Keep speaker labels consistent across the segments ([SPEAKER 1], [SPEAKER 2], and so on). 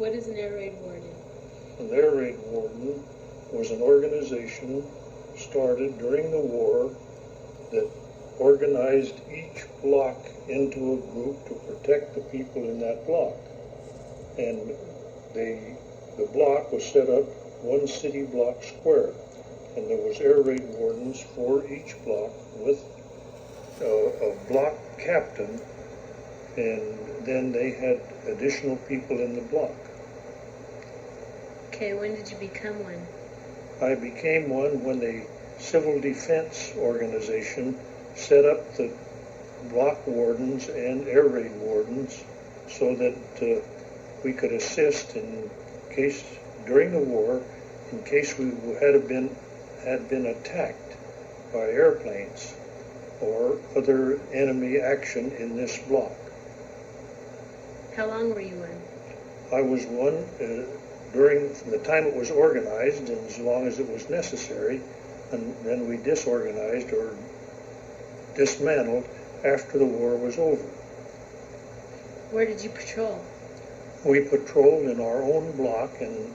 [SPEAKER 1] What is an air raid warden?
[SPEAKER 2] An air raid warden was an organization started during the war that organized each block into a group to protect the people in that block. And the block was set up one city block square, and there was air raid wardens for each block with a block captain, and then they had additional people in the block.
[SPEAKER 1] Okay, when did you become one?
[SPEAKER 2] I became one when the Civil Defense Organization set up the block wardens and air raid wardens so that we could assist in case during the war, in case we had been attacked by airplanes or other enemy action in this block.
[SPEAKER 1] How long were you one?
[SPEAKER 2] I was one during the time it was organized and as long as it was necessary, and then we disorganized or dismantled after the war was over.
[SPEAKER 1] Where did you patrol?
[SPEAKER 2] We patrolled in our own block, and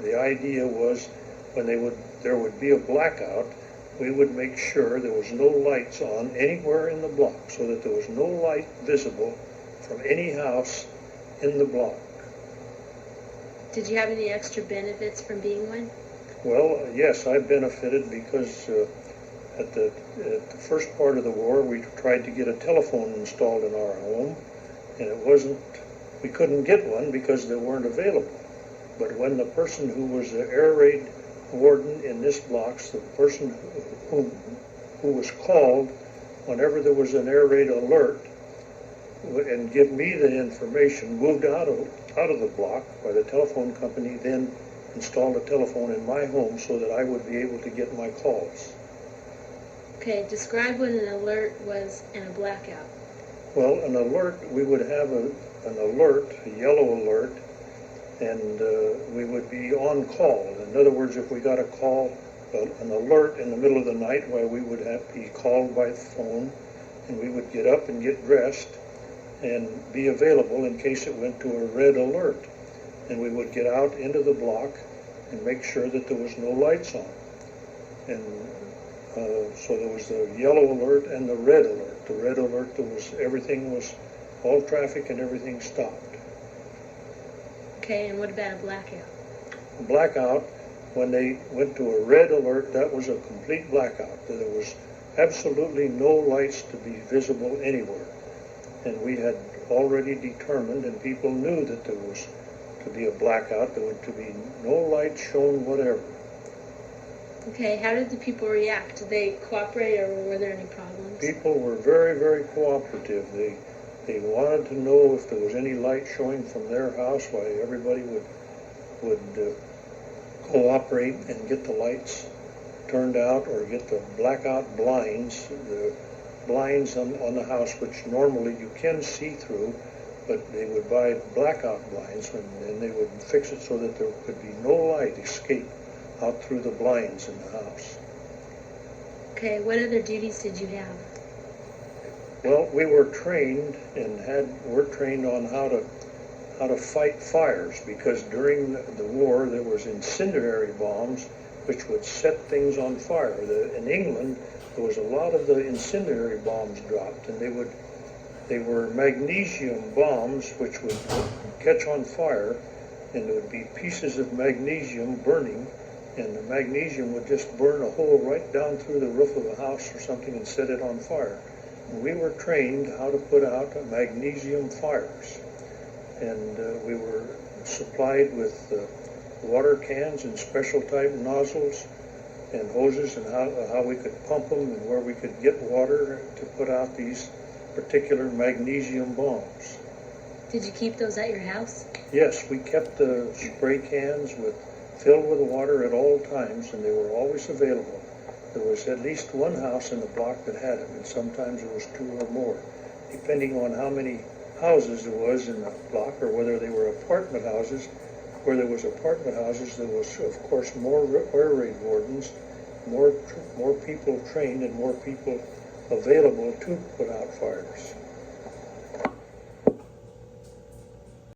[SPEAKER 2] the idea was when there would be a blackout, we would make sure there was no lights on anywhere in the block so that there was no light visible from any house in the block.
[SPEAKER 1] Did you have any extra benefits from being one?
[SPEAKER 2] Well, yes, I benefited because at the first part of the war, we tried to get a telephone installed in our home, and we couldn't get one because they weren't available. But when the person who was the air raid warden in this block, the person who was called whenever there was an air raid alert and give me the information, moved out of the block by the telephone company, then installed a telephone in my home so that I would be able to get my calls.
[SPEAKER 1] Okay, describe what an alert was in a blackout.
[SPEAKER 2] Well, an alert, we would have an alert, a yellow alert, and we would be on call. In other words, if we got a call, an alert in the middle of the night, where we would be called by phone, and we would get up and get dressed and be available in case it went to a red alert. And we would get out into the block and make sure that there was no lights on. And so there was the yellow alert and the red alert. The red alert, all traffic and everything stopped.
[SPEAKER 1] Okay, and what about a blackout?
[SPEAKER 2] A blackout, when they went to a red alert, that was a complete blackout. There was absolutely no lights to be visible anywhere. And we had already determined, and people knew that there was to be a blackout, there would to be no light shown whatever.
[SPEAKER 1] Okay, how did the people react? Did they cooperate, or were there any problems?
[SPEAKER 2] People were very, very cooperative. They wanted to know if there was any light showing from their house, why everybody would cooperate and get the lights turned out or get the blackout blinds, the blinds on the house, which normally you can see through, but they would buy blackout blinds, and they would fix it so that there could be no light escape out through the blinds in the house.
[SPEAKER 1] Okay, what other duties did you have?
[SPEAKER 2] Well, we were trained were trained on how to fight fires, because during the war there was incendiary bombs which would set things on fire. In England, there was a lot of the incendiary bombs dropped, and they were magnesium bombs which would catch on fire, and there would be pieces of magnesium burning, and the magnesium would just burn a hole right down through the roof of a house or something and set it on fire. And we were trained how to put out magnesium fires, and we were supplied with water cans and special type nozzles and hoses, and how we could pump them and where we could get water to put out these particular magnesium bombs.
[SPEAKER 1] Did you keep those at your house?
[SPEAKER 2] Yes, we kept the spray cans filled with water at all times, and they were always available. There was at least one house in the block that had them, and sometimes there was two or more, depending on how many houses there was in the block, or whether they were apartment houses. Where there was apartment houses, there was, of course, more air raid wardens, more people trained, and more people available to put out fires.